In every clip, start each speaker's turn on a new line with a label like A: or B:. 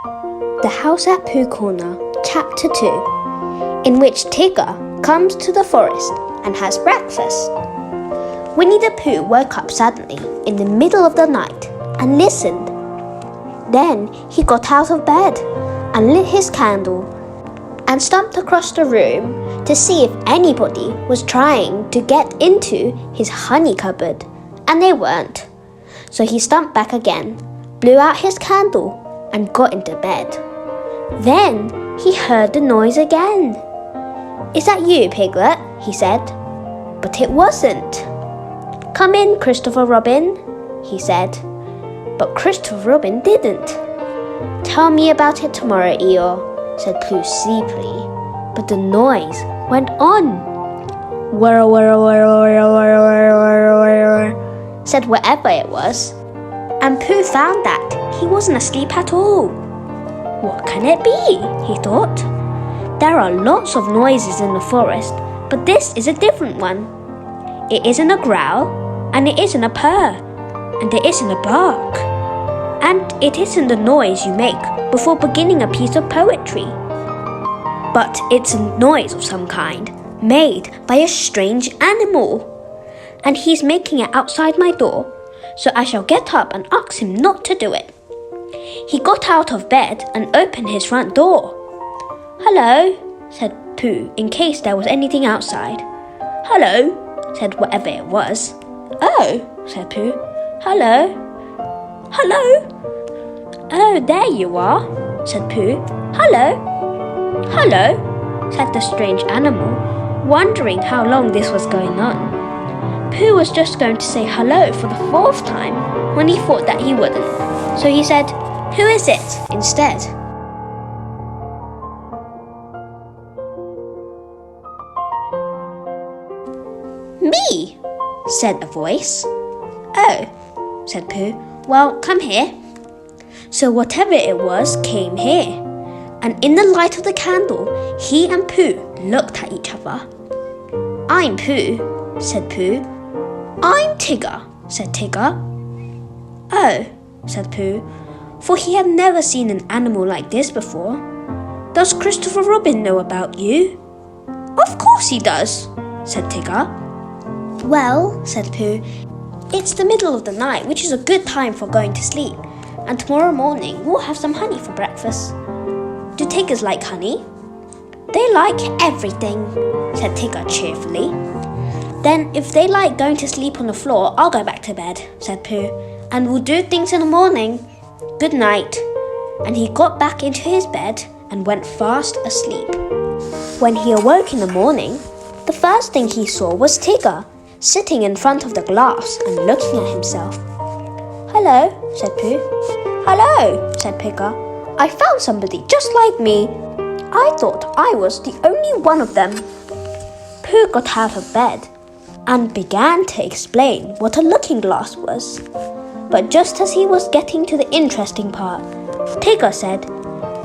A: The House at Pooh Corner, Chapter 2, in which Tigger comes to the forest and has breakfast. Winnie the Pooh woke up suddenly in the middle of the night and listened. Then he got out of bed and lit his candle and stumped across the room to see if anybody was trying to get into his honey cupboard, and they weren't. So he stumped back again, blew out his candle, and got into bed. Then he heard the noise again. "Is that you, Piglet?" he said. But it wasn't. "Come in, Christopher Robin," he said. But Christopher Robin didn't. "Tell me about it tomorrow, Eeyore," said Pooh sleepily. But the noise went on. "Whir, whir, whir, whir, whir, whir, whir," said whatever it was. And Pooh found that he wasn't asleep at all. What can it be? He thought. There are lots of noises in the forest, but this is a different one. It isn't a growl, and it isn't a purr, and it isn't a bark. And it isn't the noise you make before beginning a piece of poetry. But it's a noise of some kind, made by a strange animal. And he's making it outside my door, so I shall get up and ask him not to do it. He got out of bed and opened his front door. "Hello," said Pooh, in case there was anything outside. "Hello," said whatever it was. "Oh," said Pooh. "Hello." "Hello." "Oh, there you are," said Pooh. "Hello." "Hello," said the strange animal, wondering how long this was going on. Pooh was just going to say hello for the 4th time when he thought that he wouldn't. So he said, "Who is it?" instead. "Me," said a voice. "Oh," said Pooh. "Well, come here." So whatever it was came here, and in the light of the candle, he and Pooh looked at each other. "I'm Pooh," said Pooh. "I'm Tigger," said Tigger. "Oh," said Pooh, for he had never seen an animal like this before. "Does Christopher Robin know about you?" "Of course he does," said Tigger. "Well," said Pooh, "it's the middle of the night, which is a good time for going to sleep, and tomorrow morning we'll have some honey for breakfast. Do Tiggers like honey?" "They like everything," said Tigger cheerfully. "Then if they like going to sleep on the floor, I'll go back to bed," said Pooh, "and we'll do things in the morning. Good night." And he got back into his bed and went fast asleep. When he awoke in the morning, the first thing he saw was Tigger, sitting in front of the glass and looking at himself. "Hello," said Pooh. "Hello," said Tigger. "I found somebody just like me. I thought I was the only one of them." Pooh got out of bed and began to explain what a looking glass was. But just as he was getting to the interesting part, Tigger said,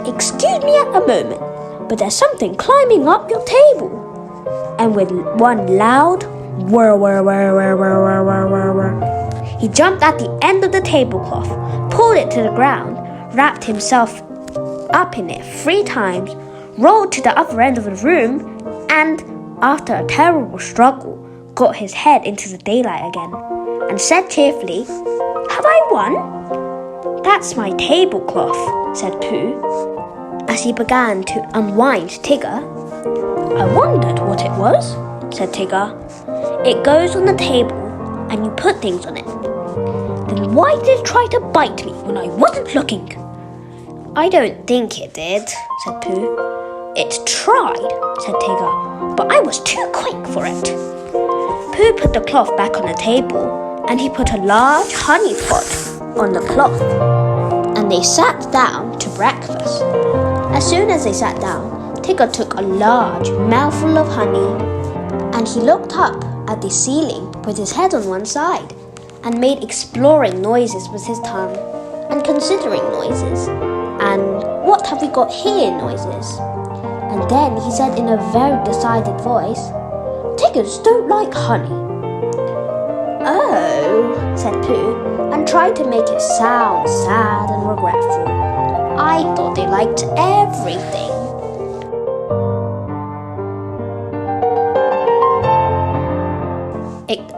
A: "Excuse me a moment, but there's something climbing up your table." And with one loud whir, whir, whir, whir, whir, whir, whir, whir, whir, he jumped at the end of the tablecloth, pulled it to the ground, wrapped himself up in it 3 times, rolled to the other end of the room, and, after a terrible struggle, got his head into the daylight again, and said cheerfully, "Have I won?" "That's my tablecloth," said Pooh, as he began to unwind Tigger. "I wondered what it was," said Tigger. "It goes on the table, and you put things on it." "Then why did it try to bite me when I wasn't looking?" "I don't think it did," said Pooh. "It tried," said Tigger, "but I was too quick for it." Pooh put the cloth back on the table, and he put a large honey pot on the cloth, and they sat down to breakfast. As soon as they sat down, Tigger took a large mouthful of honey, and he looked up at the ceiling with his head on one side, and made exploring noises with his tongue, and considering noises, and "What have we got here?" noises. And then he said in a very decided voice, "Tiggers don't like honey." "Oh," said Pooh, and tried to make it sound sad and regretful. "I they thought they liked everything.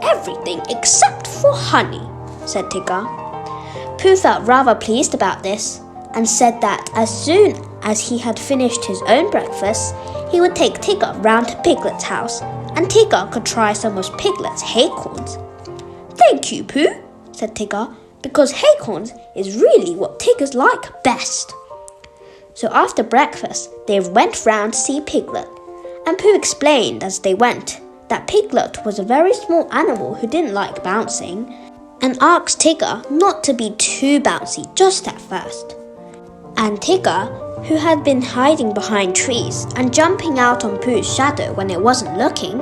A: Everything except for honey, said Tigger. Pooh felt rather pleased about this and said that as soon as he had finished his own breakfast, he would take Tigger round to Piglet's house and Tigger could try some of Piglet's acorns. Thank you, Pooh, said Tigger, because acorns is really what Tiggers like best. So after breakfast, they went round to see Piglet, and Pooh explained as they went that Piglet was a very small animal who didn't like bouncing and asked Tigger not to be too bouncy just at first. And Tigger, who had been hiding behind trees and jumping out on Pooh's shadow when it wasn't looking,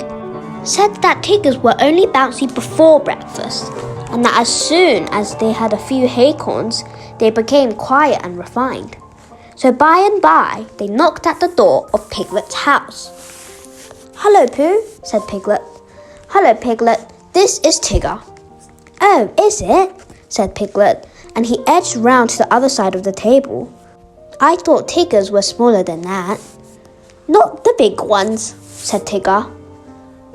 A: said that Tiggers were only bouncy before breakfast and that as soon as they had a few acorns, they became quiet and refined. So by and by, they knocked at the door of Piglet's house. Hello, Pooh, said Piglet. Hello, Piglet. This is Tigger. Oh, is it? Said Piglet, and he edged round to the other side of the table. I thought Tiggers were smaller than that. Not the big ones, said Tigger.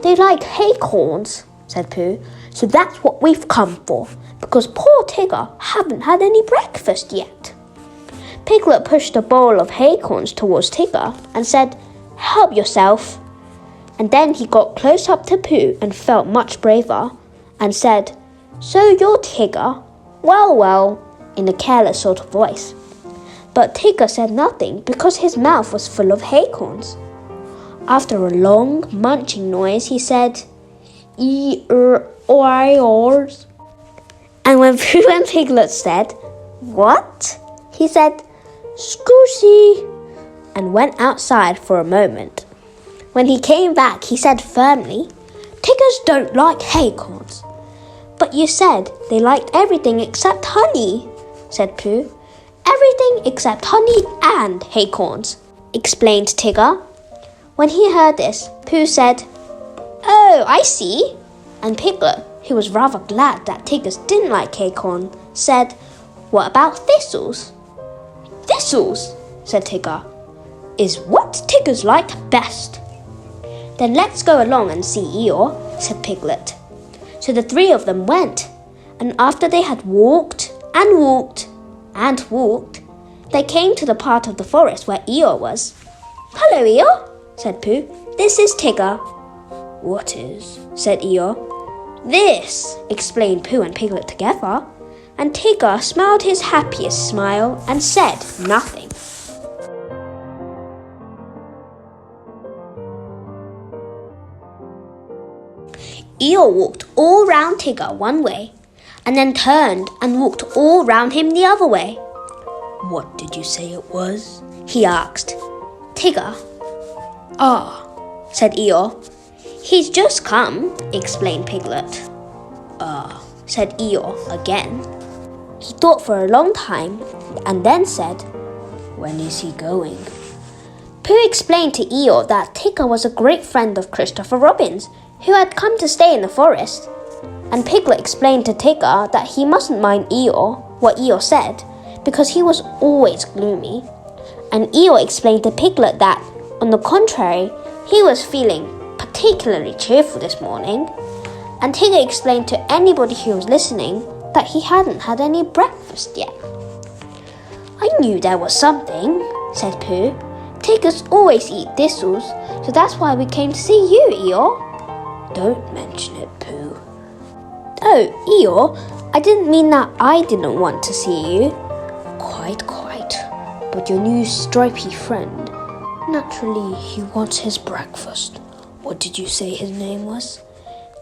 A: They like acorns, said Pooh. So that's what we've come for, because poor Tigger haven't had any breakfast yet. Piglet pushed a bowl of acorns towards Tigger and said, Help yourself. And then he got close up to Pooh and felt much braver and said, So you're Tigger? Well, well, in a careless sort of voice. But Tigger said nothing because his mouth was full of acorns. After a long munching noise, he said, E-er-o-I-ors. And when Pooh and Piglet said, What? He said, Scoosy, and went outside for a moment. When he came back, he said firmly, Tiggers don't like acorns. But you said they liked everything except honey, said Pooh. Everything except honey and acorns, explained Tigger. When he heard this, Pooh said, Oh, I see. And Piglet, who was rather glad that Tiggers didn't like acorn, said, What about thistles? Thistles, said Tigger, is what Tiggers like best. Then let's go along and see Eeyore, said Piglet. So the three of them went, and after they had walked and walked and walked, they came to the part of the forest where Eeyore was. Hello, Eeyore, said Pooh. This is Tigger. What is? Said Eeyore. This, explained Pooh and Piglet together, and Tigger smiled his happiest smile and said nothing. Eeyore walked all round Tigger one way, and then turned and walked all round him the other way. What did you say it was? He asked. Tigger. Ah, said Eeyore. He's just come, explained Piglet. Ah, said Eeyore again. He thought for a long time and then said, When is he going? Pooh explained to Eeyore that Tigger was a great friend of Christopher Robin's, who had come to stay in the forest. And Piglet explained to Tigger that he mustn't mind Eeyore, what Eeyore said, because he was always gloomy. And Eeyore explained to Piglet that, on the contrary, he was feeling particularly cheerful this morning. And Tigger explained to anybody who was listening that he hadn't had any breakfast yet. I knew there was something, said Pooh. Tiggers always eat thistles, so that's why we came to see you, Eeyore. Don't mention it, Pooh. Oh, Eeyore, I didn't mean that I didn't want to see you. Quite. But your new stripy friend, naturally he wants his breakfast. What did you say his name was?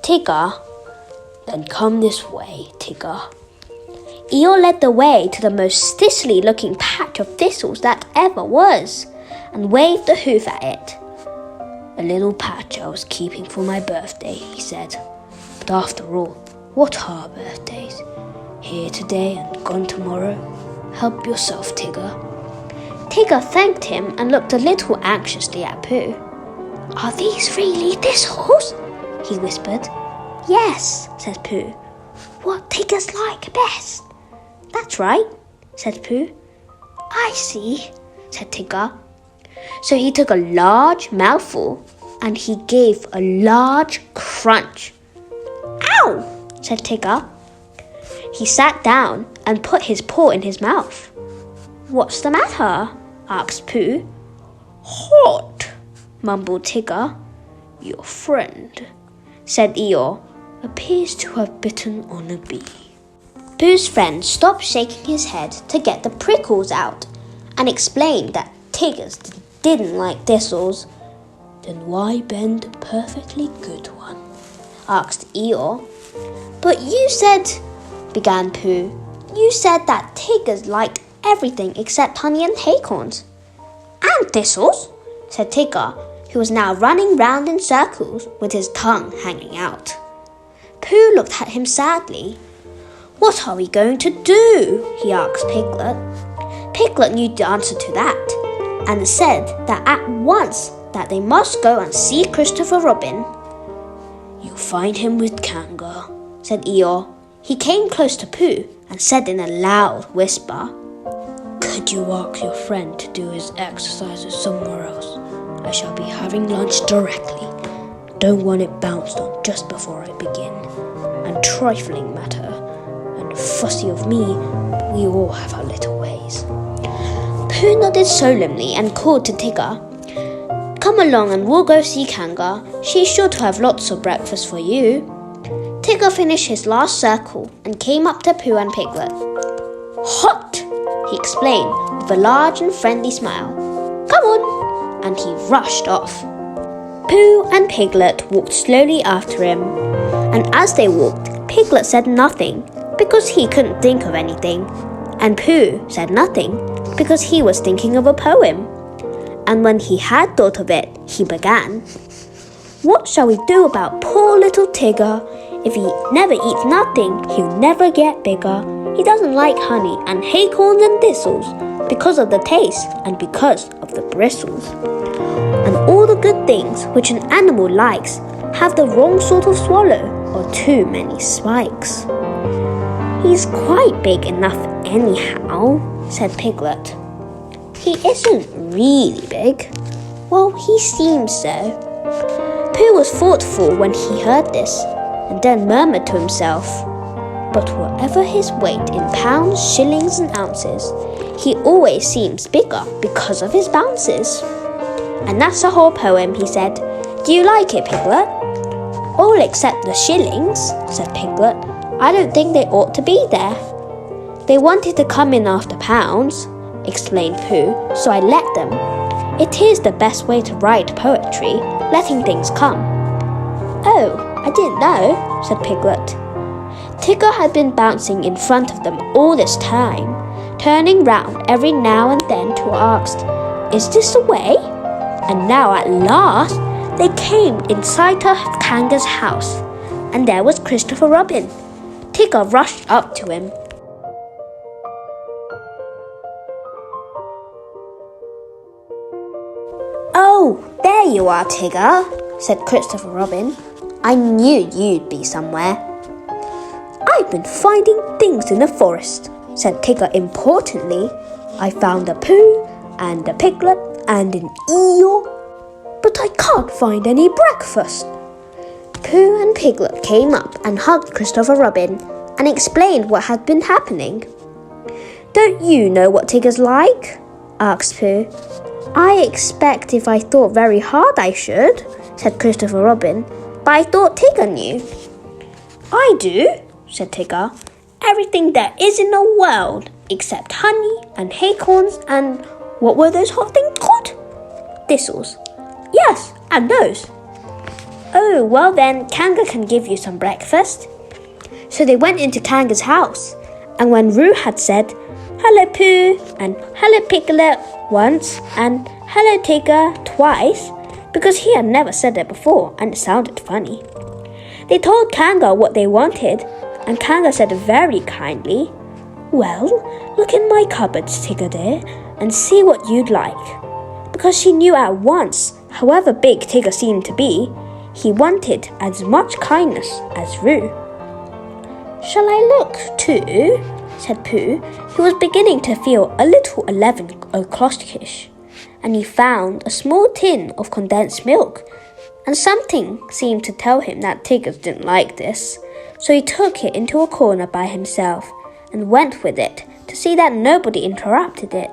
A: Tigger. Then come this way, Tigger. Eeyore led the way to the most thistly-looking patch of thistles that ever was, and waved a hoof at it. A little patch I was keeping for my birthday, he said. But after all, what are birthdays? Here today and gone tomorrow. Help yourself, Tigger. Tigger thanked him and looked a little anxiously at Pooh. Are these really thistles? He whispered. Yes, said Pooh. What Tiggers like best. That's right, said Pooh. I see, said Tigger. So he took a large mouthful and he gave a large crunch. Ow, said Tigger. He sat down and put his paw in his mouth. What's the matter? Asked Pooh. Hot, mumbled Tigger. Your friend, said Eeyore, appears to have bitten on a bee. Pooh's friend stopped shaking his head to get the prickles out and explained that Tiggers didn't like thistles. Then why bend a perfectly good one? Asked Eeyore. But you said, began Pooh. You said that Tiggers liked everything except honey and acorns. And thistles, said Tigger, who was now running round in circles with his tongue hanging out. Pooh looked at him sadly. What are we going to do? He asked Piglet. Piglet knew the answer to that and said that at once that they must go and see Christopher Robin. You'll find him with Kanga, said Eeyore. He came close to Pooh and said in a loud whisper, Could you ask your friend to do his exercises somewhere else? I shall be having lunch directly. Don't want it bounced on just before I begin. And trifling matter, and fussy of me, but we all have our little ways. Pooh nodded solemnly and called to Tigger, Come along and we'll go see Kanga. She's sure to have lots of breakfast for you. Tigger finished his last circle and came up to Pooh and Piglet. Hot, he explained with a large and friendly smile. Come on, and he rushed off. Pooh and Piglet walked slowly after him, and as they walked, Piglet said nothing because he couldn't think of anything, and Pooh said nothing because he was thinking of a poem. And when he had thought of it, he began. What shall we do about poor little Tigger? If he never eats nothing, he'll never get bigger. He doesn't like honey and acorns and thistles because of the taste and because of the bristles. And all the good things which an animal likes have the wrong sort of swallow or too many spikes. He's quite big enough anyhow, said Piglet. He isn't really big. Well, he seems so. Pooh was thoughtful when he heard this, and then murmured to himself, But whatever his weight in pounds, shillings and ounces, he always seems bigger because of his bounces. And that's the whole poem, he said. Do you like it, Piglet? All except the shillings, said Piglet. I don't think they ought to be there. They wanted to come in after pounds, explained Pooh, so I let them. It is the best way to write poetry, letting things come. Oh, I didn't know, said Piglet. Tigger had been bouncing in front of them all this time, turning round every now and then to ask, Is this the way? And now at last they came in sight of Kanga's house, and there was Christopher Robin. Tigger rushed up to him. Oh, there you are, Tigger, said Christopher Robin. I knew you'd be somewhere. I've been finding things in the forest, said Tigger importantly. I found a Pooh and a Piglet and an Eeyore, but I can't find any breakfast. Pooh and Piglet came up and hugged Christopher Robin and explained what had been happening. Don't you know what Tigger's like? Asked Pooh. I expect if I thought very hard I should, said Christopher Robin, but I thought Tigger knew. I do, said Tigger. Everything there is in the world, except honey and acorns and what were those hot things called? Thistles. Yes, and those. Oh, well then, Kanga can give you some breakfast. So they went into Kanga's house, and when Roo had said, Hello Pooh and Hello Piglet once and Hello Tigger twice, because he had never said it before and it sounded funny, they told Kanga what they wanted, and Kanga said very kindly, Well, look in my cupboards, Tigger dear, and see what you'd like. Because she knew at once, however big Tigger seemed to be, he wanted as much kindness as Roo. Shall I look too? said Pooh. He was beginning to feel a little 11 o'clockish, and he found a small tin of condensed milk, and something seemed to tell him that Tigger didn't like this, so he took it into a corner by himself and went with it to see that nobody interrupted it.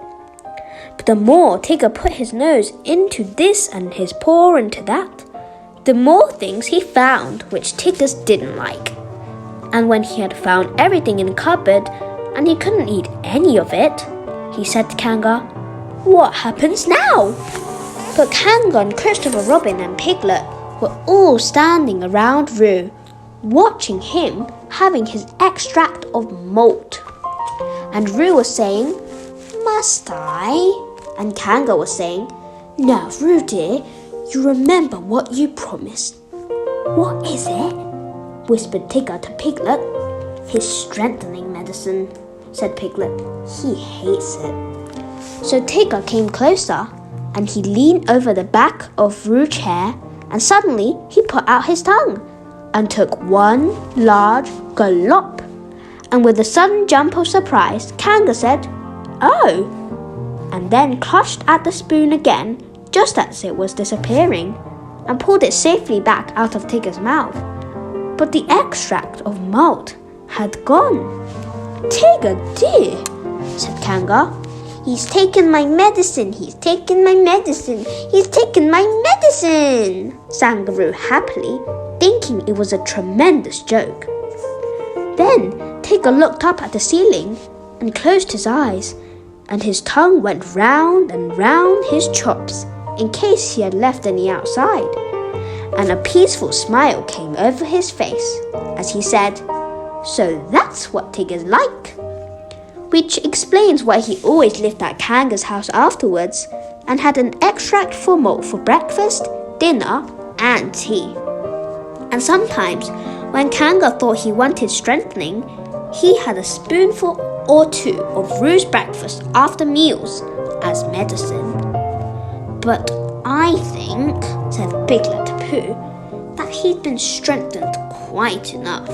A: But the more Tigger put his nose into this and his paw into that, the more things he found which Tigger didn't like. And when he had found everything in the cupboard and he couldn't eat any of it, he said to Kanga, "What happens now?" But Kanga and Christopher Robin and Piglet were all standing around Roo, watching him having his extract of malt. And Roo was saying, "Must I?" And Kanga was saying, "Now, Roo dear, you remember what you promised." "What is it?" whispered Tigger to Piglet. "His strengthening medicine," said Piglet. "He hates it." So Tigger came closer, and he leaned over the back of Roo's chair, and suddenly he put out his tongue and took one large gulp. And with a sudden jump of surprise, Kanga said, "Oh," and then clutched at the spoon again just as it was disappearing, and pulled it safely back out of Tigger's mouth. But the extract of malt had gone. "Tigger dear," said Kanga, "he's taken my medicine, he's taken my medicine, he's taken my medicine," sang Roo happily, thinking it was a tremendous joke. Then Tigger looked up at the ceiling and closed his eyes, and his tongue went round and round his chops in case he had left any outside. And a peaceful smile came over his face as he said, "So that's what Tigger's like." Which explains why he always lived at Kanga's house afterwards and had an extract for malt for breakfast, dinner, and tea. And sometimes, when Kanga thought he wanted strengthening, he had a spoonful or two of Roo's breakfast after meals as medicine. "But I think," said Piglet to Pooh, "that he'd been strengthened quite enough."